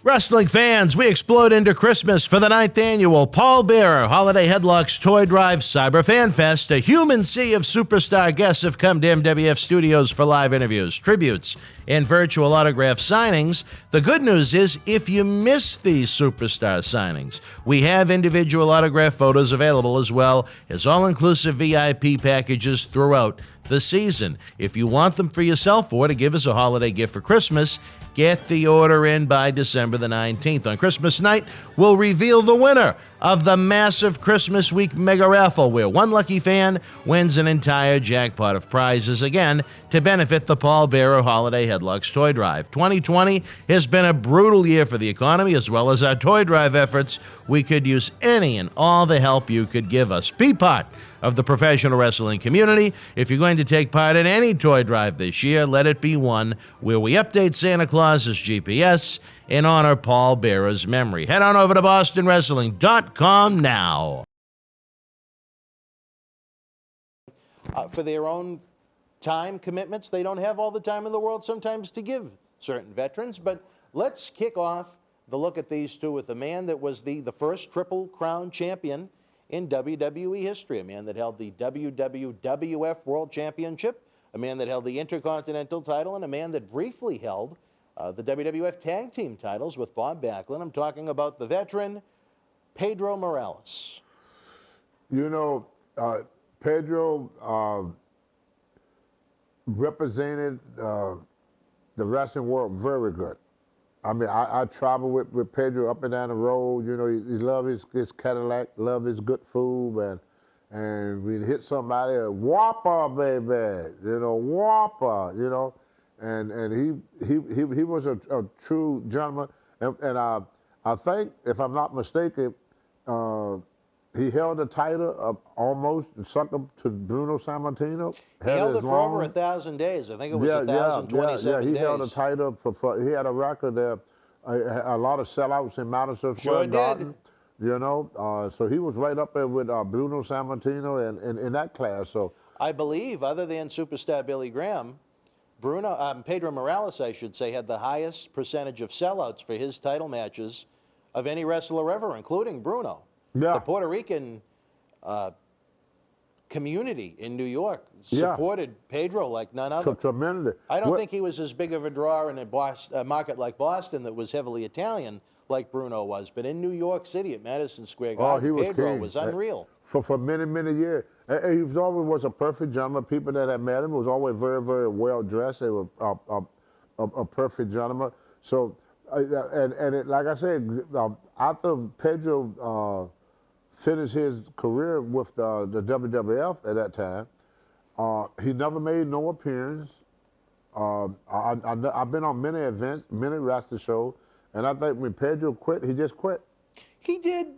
Wrestling fans, we explode into Christmas for the 9th annual Paul Bearer Holiday Headlocks Toy Drive Cyber Fan Fest. A human sea of superstar guests have come to MWF Studios for live interviews, tributes, and virtual autograph signings. The good news is, if you miss these superstar signings, we have individual autograph photos available as well as all-inclusive VIP packages throughout the season. If you want them for yourself or to give as a holiday gift for Christmas, get the order in by December the 19th. On Christmas night, we'll reveal the winner of the massive Christmas Week Mega Raffle, where one lucky fan wins an entire jackpot of prizes, again, to benefit the Paul Bearer Holiday Headlocks Toy Drive. 2020 has been a brutal year for the economy, as well as our toy drive efforts. We could use any and all the help you could give us. Be part of the professional wrestling community. If you're going to take part in any toy drive this year, let it be one where we update Santa Claus's GPS and honor Paul Bearer's memory. Head on over to BostonWrestling.com now. For their own time commitments, they don't have all the time in the world sometimes to give certain veterans, but let's kick off the look at these two with the man that was the first Triple Crown champion in WWE history, a man that held the WWF World Championship, a man that held the Intercontinental title, and a man that briefly held the WWF Tag Team titles with Bob Backlund. I'm talking about the veteran, Pedro Morales. You know, Pedro represented the wrestling world very good. I mean, I travel with Pedro up and down the road. You know, he loved his Cadillac, loved his good food, and we'd hit somebody, Whopper, baby, you know, Whopper, you know, and he was a true gentleman, and I think, if I'm not mistaken, he held the title of almost sucked up to Bruno Sammartino. He held it for over 1,000 days. I think it was 1,027 days. He held the title he had a record there, a lot of sellouts in Madison Square Garden. You know, so he was right up there with Bruno Sammartino and in that class. So I believe, other than superstar Billy Graham, Pedro Morales, I should say, had the highest percentage of sellouts for his title matches of any wrestler ever, including Bruno. Yeah. The Puerto Rican community in New York supported Pedro like none other. Tremendously. I don't think he was as big of a draw in a market like Boston that was heavily Italian like Bruno was, but in New York City at Madison Square Garden, Pedro was unreal. For many, many years. And he was a perfect gentleman. People that had met him was always very, very well dressed. They were a perfect gentleman. So, like I said, after Pedro finished his career with the WWF at that time, he never made no appearance. I've been on many events, many wrestling shows, and I think when Pedro quit, he just quit. He did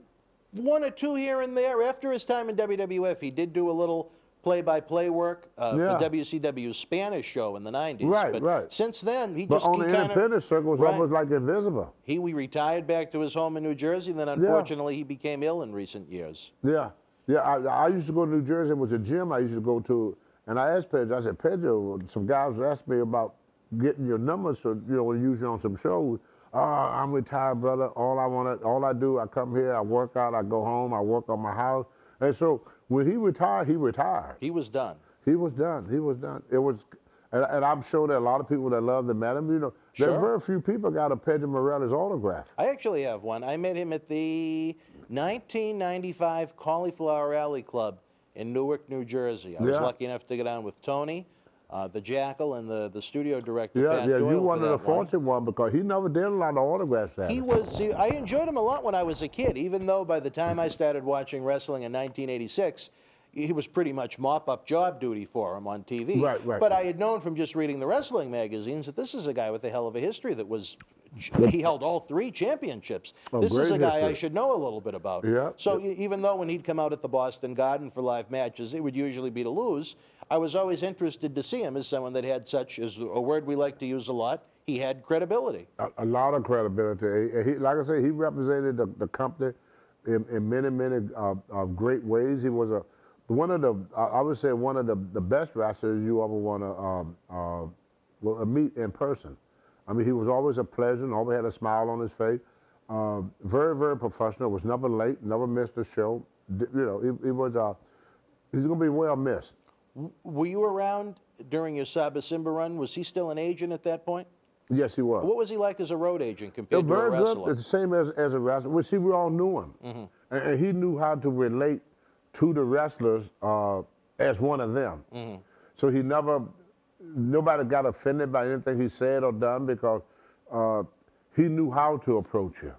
one or two here and there. After his time in WWF, he did do a little play-by-play work for WCW's Spanish show in the 90s. But since then, he just on the independent circle was almost like invisible. He retired back to his home in New Jersey, and then unfortunately he became ill in recent years. I used to go to New Jersey. It was a gym I used to go to, and I asked Pedro, I said, Pedro, some guys asked me about getting your numbers so, you know, to use you on some shows. I'm retired, brother. All I do, I come here, I work out, I go home, I work on my house. And so when he retired, he retired. He was done. He was done. He was done. It was, and I'm sure that a lot of people that love him met him. You know, there are very few people got a Pedro Morales autograph. I actually have one. I met him at the 1995 Cauliflower Alley Club in Newark, New Jersey. I was lucky enough to get on with Tony, the Jackal, and the studio director, Pat Doyle. You one of the fortunate one because he never did a lot of autographs. I enjoyed him a lot when I was a kid, even though by the time I started watching wrestling in 1986, he was pretty much mop-up job duty for him on TV. But I had known from just reading the wrestling magazines that this is a guy with a hell of a history that was... He held all 3 championships. This is a guy I should know a little bit about. So even though when he'd come out at the Boston Garden for live matches, it would usually be to lose, I was always interested to see him as someone that had such, as a word we like to use a lot, he had credibility. A lot of credibility. Like I say, he represented the company in many, many great ways. He was one of the best wrestlers you ever want to meet in person. I mean, he was always a pleasant, always had a smile on his face. Very, very professional, was never late, never missed a show. You know, he's going to be well missed. Were you around during your Saba Simba run? Was he still an agent at that point? Yes, he was. What was he like as a road agent compared to a very wrestler? good, the same as a wrestler. Well, see, we all knew him. And he knew how to relate to the wrestlers as one of them. So nobody got offended by anything he said or done because he knew how to approach you.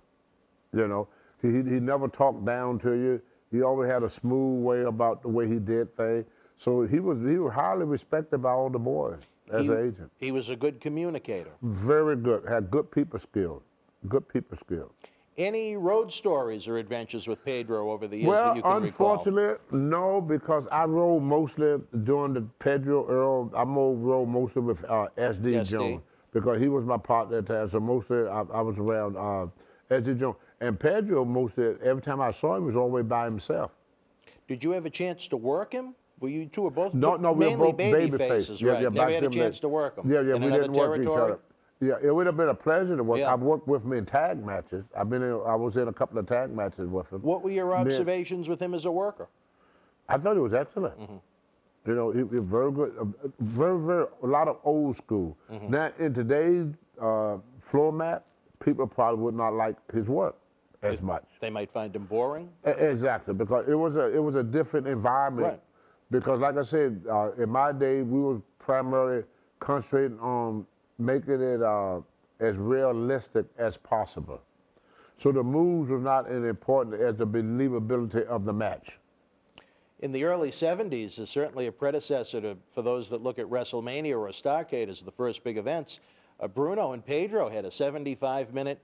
You know, he never talked down to you. He always had a smooth way about the way he did things. So he was highly respected by all the boys as an agent. He was a good communicator. Very good. Had good people skills. Good people skills. Any road stories or adventures with Pedro over the years that you can recall? Well, unfortunately, no, because I rode mostly during the Pedro era. I rode mostly with SD Jones because he was my partner at the time. So mostly I was around SD Jones. And Pedro, mostly, every time I saw him, he was always by himself. Did you have a chance to work him? Well, you two were both no, we mainly were both baby faces, Yeah, right? yeah, Never had a chance to work him. Yeah, in we another didn't work each territory? other. Yeah, it would have been a pleasure to work. Yeah. I've worked with him in tag matches. I was in a couple of tag matches with him. What were your observations with him as a worker? I thought he was excellent. You know, he was very good. A lot of old school. Now, in today's floor mat, people probably would not like his work as much. They might find him boring? Exactly, because it was a different environment. Right. Because like I said, in my day, we were primarily concentrating on making it as realistic as possible. So the moves were not as important as the believability of the match. In the early 70s, is certainly a predecessor for those that look at WrestleMania or Starrcade as the first big events. Bruno and Pedro had a 75-minute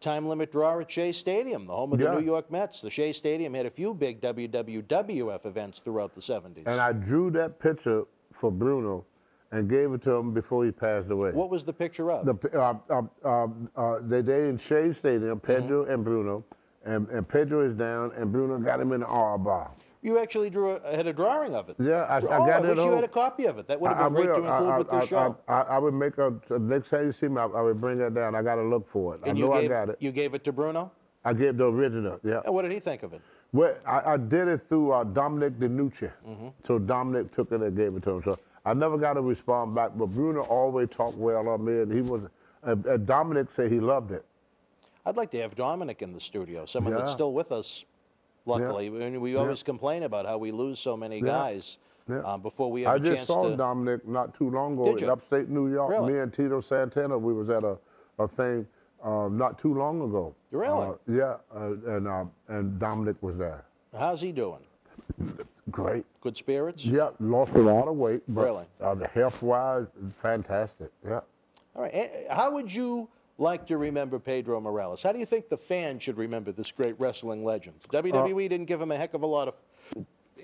time limit draw at Shea Stadium, the home of the New York Mets. The Shea Stadium had a few big WWF events throughout the 70s. And I drew that picture for Bruno and gave it to him before he passed away. What was the picture of? They in Shea Stadium, Pedro and Bruno, and Pedro is down, and Bruno got him in the R-bar. You actually had a drawing of it. Yeah, I got I it. wish you had a copy of it. That would have been great to include with the show. I would make next time you see me, I would bring that down. I got to look for it. And I got it. You gave it to Bruno? I gave the original, yeah. And what did he think of it? Well, I did it through Dominic DeNucci. So Dominic took it and gave it to him. So I never got a response back, but Bruno always talked well of me, and he was. Dominic said he loved it. I'd like to have Dominic in the studio, someone that's still with us. Luckily, we always complain about how we lose so many guys before we have a chance to. I just saw Dominic not too long ago in upstate New York. Really? Me and Tito Santana, we was at a thing not too long ago. Really? Yeah, and Dominic was there. How's he doing? Great. Good spirits? Yeah, lost a lot of weight. But, Really? The health-wise, fantastic, yeah. All right. How would you like to remember Pedro Morales? How do you think the fans should remember this great wrestling legend? WWE didn't give him a heck of a lot of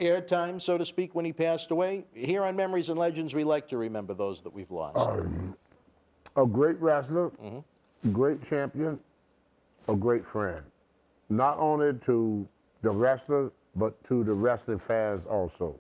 airtime, so to speak, when he passed away. Here on Memories and Legends, we like to remember those that we've lost. A great wrestler, great champion, a great friend. Not only to the wrestlers, but to the wrestling fans also.